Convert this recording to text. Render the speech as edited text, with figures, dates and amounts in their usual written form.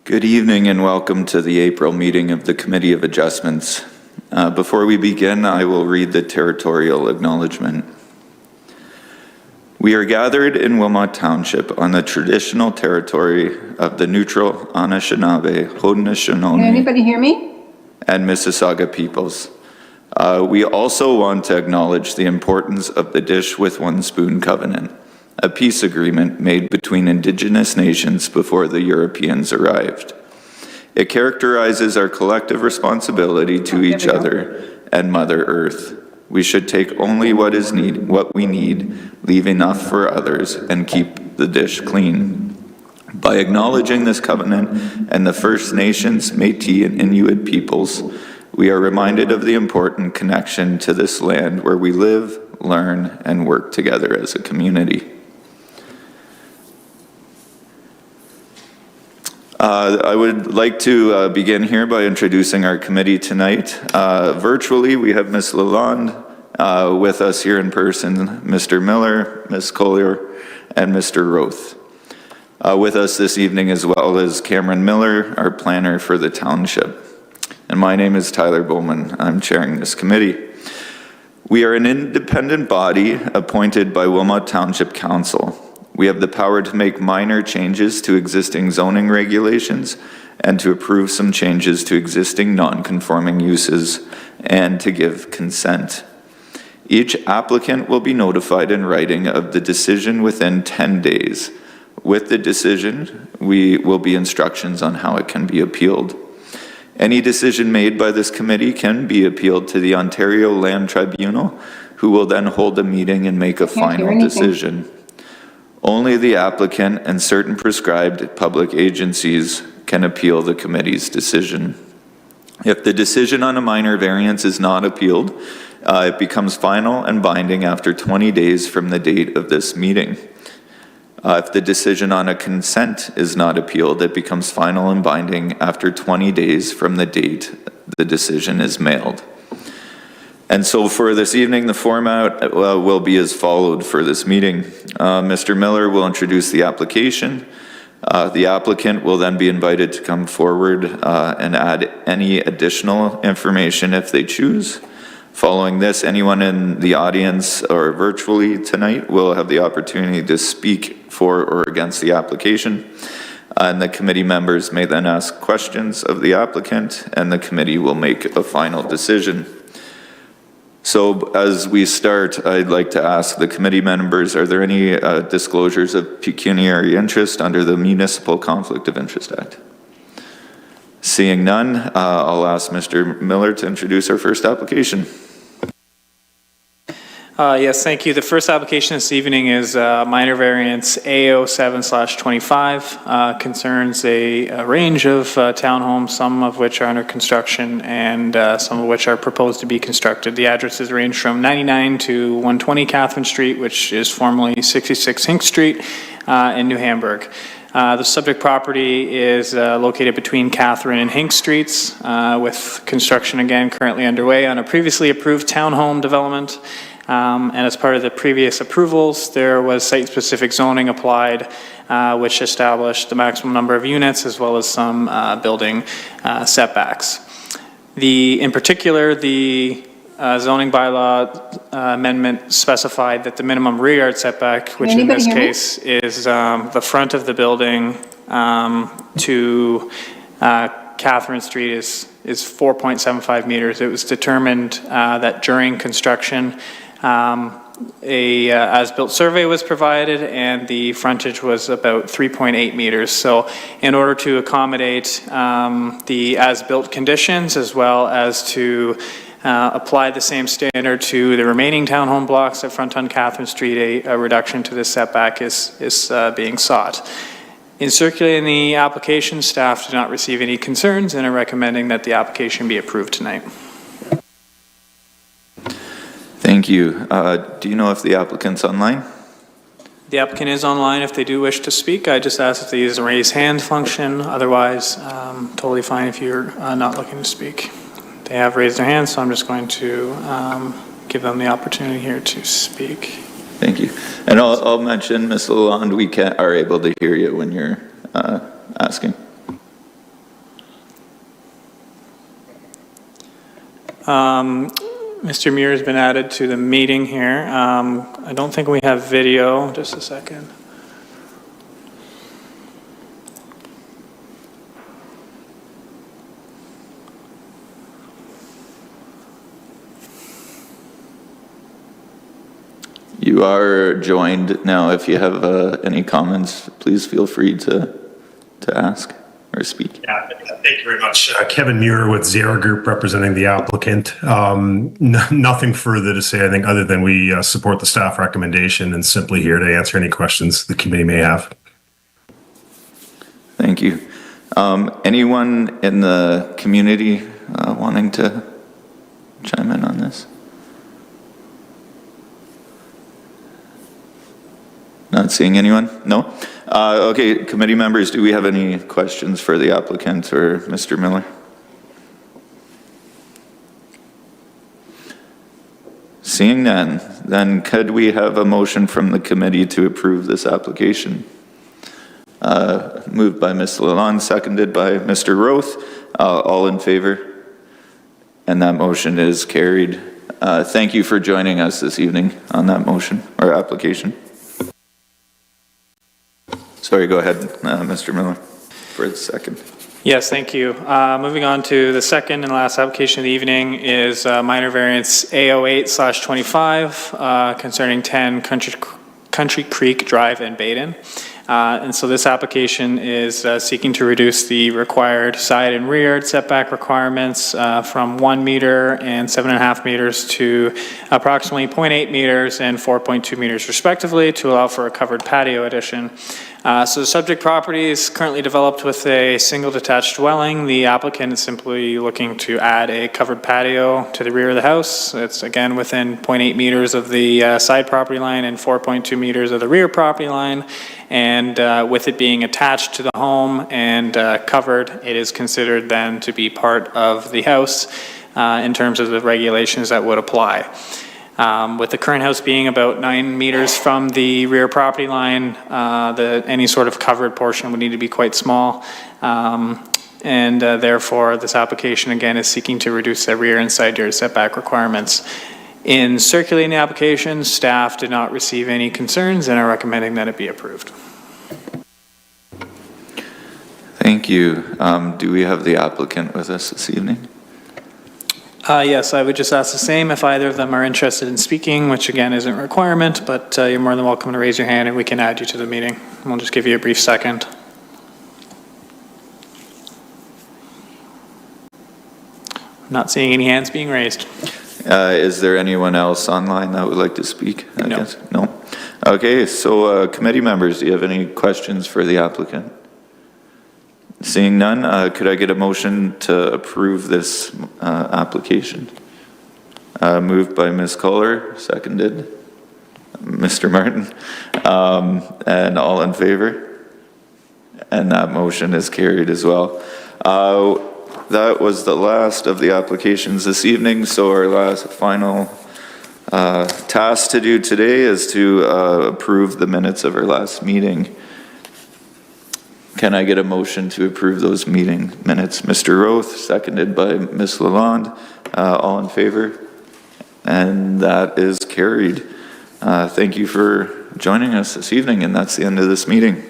Good evening and welcome to the April meeting of the Committee of Adjustments. Before we begin, I will read the territorial acknowledgement. We are gathered in Wilmot Township on the traditional territory of the neutral Anishinaabe, Haudenosaunee, Can anybody hear me? And Mississauga peoples. We also want to acknowledge the importance of the Dish with One Spoon Covenant, a peace agreement made between Indigenous nations before the Europeans arrived. It characterizes our collective responsibility to each other and Mother Earth. We should take only what we need, leave enough for others, and keep the dish clean. By acknowledging this covenant and the First Nations, Métis, and Inuit peoples, we are reminded of the important connection to this land where we live, learn, and work together as a community. I would like to begin here by introducing our committee tonight. Virtually, we have Ms. Lalonde with us here in person, Mr. Miller, Ms. Collier, and Mr. Roth. With us this evening as well as Cameron Miller, our planner for the Township. And my name is Tyler Bowman. I'm chairing this committee. We are an independent body appointed by Wilmot Township Council. We have the power to make minor changes to existing zoning regulations and to approve some changes to existing non-conforming uses and to give consent. Each applicant will be notified in writing of the decision within 10 days. With the decision, will be instructions on how it can be appealed. Any decision made by this committee can be appealed to the Ontario Land Tribunal, who will then hold a meeting and make a final decision. Only the applicant and certain prescribed public agencies can appeal the committee's decision. If the decision on a minor variance is not appealed, it becomes final and binding after 20 days from the date of this meeting. If the decision on a consent is not appealed, it becomes final and binding after 20 days from the date the decision is mailed. And so for this evening, the format will be as followed for this meeting. Mr. Miller will introduce the application. The applicant will then be invited to come forward and add any additional information if they choose. Following this, anyone in the audience or virtually tonight will have the opportunity to speak for or against the application. And the committee members may then ask questions of the applicant, and the committee will make a final decision. So as we start, I'd like to ask the committee members, are there any disclosures of pecuniary interest under the Municipal Conflict of Interest Act? Seeing none, I'll ask Mr. Miller to introduce our first application. Yes, thank you. The first application this evening is minor variance AO7/25, concerns a range of townhomes, some of which are under construction and some of which are proposed to be constructed. The addresses range from 99 to 120 Catherine Street, which is formerly 66 Hink Street in New Hamburg. The subject property is located between Catherine and Hink Streets, with construction again currently underway on a previously approved townhome development. And as part of the previous approvals, there was site-specific zoning applied, which established the maximum number of units as well as some building setbacks. In particular, the zoning bylaw amendment specified that the minimum rear yard setback, which in this case is the front of the building to Catherine Street, is 4.75 meters. It was determined that during construction, a as-built survey was provided and the frontage was about 3.8 meters. So in order to accommodate the as-built conditions as well as to apply the same standard to the remaining townhome blocks that front on Catherine Street, a reduction to this setback is being sought. In circulating the application, staff did not receive any concerns and are recommending that the application be approved tonight. Thank you. Do you know if the applicant's online? The applicant is online if they do wish to speak. I just ask if they use the raise hand function. Otherwise, totally fine if you're not looking to speak. They have raised their hand, so I'm just going to give them the opportunity here to speak. Thank you. And I'll mention, Ms. Lalonde, we are able to hear you when you're asking. Mr. Muir has been added to the meeting here. I don't think we have video. Just a second. You are joined now. If you have any comments, please feel free to ask or speak. Yeah, thank you very much. Kevin Muir with Zara Group representing the applicant. Nothing further to say, I think, other than we support the staff recommendation and simply here to answer any questions the committee may have. Thank you. Anyone in the community wanting to chime in on this? Not seeing anyone? No? Okay, committee members, do we have any questions for the applicant or Mr. Miller? Seeing none, then could we have a motion from the committee to approve this application? Moved by Ms. Lalonde, seconded by Mr. Roth. All in favor? And that motion is carried. Thank you for joining us this evening on that motion or application. Sorry, go ahead, Mr. Miller, for the second. Yes, thank you. Moving on to the second and last application of the evening is minor variance A08/25 concerning 10 Country Creek Drive in Baden. And so this application is seeking to reduce the required side and rear setback requirements from 1 meter and 7.5 meters to approximately 0.8 meters and 4.2 meters respectively to allow for a covered patio addition. So the subject property is currently developed with a single detached dwelling. The applicant is simply looking to add a covered patio to the rear of the house. It's again within 0.8 meters of the side property line and 4.2 meters of the rear property line. And with it being attached to the home and covered, it is considered then to be part of the house in terms of the regulations that would apply. With the current house being about 9 meters from the rear property line, any sort of covered portion would need to be quite small. And therefore, this application again is seeking to reduce the rear and side yard setback requirements. In circulating the application, staff did not receive any concerns and are recommending that it be approved. Thank you. Do we have the applicant with us this evening? Yes, I would just ask the same if either of them are interested in speaking, which again isn't a requirement, but you're more than welcome to raise your hand and we can add you to the meeting. We'll just give you a brief second. Not seeing any hands being raised. Is there anyone else online that would like to speak? No. No? Okay, so committee members, do you have any questions for the applicant? Seeing none, could I get a motion to approve this application? Moved by Ms. Kohler, seconded Mr. Martin, and all in favor? And that motion is carried as well. That was the last of the applications this evening, so our final task to do today is to approve the minutes of our last meeting. Can I get a motion to approve those meeting minutes? Mr. Roth, seconded by Ms. Lalonde. All in favor? And that is carried. Thank you for joining us this evening, and that's the end of this meeting.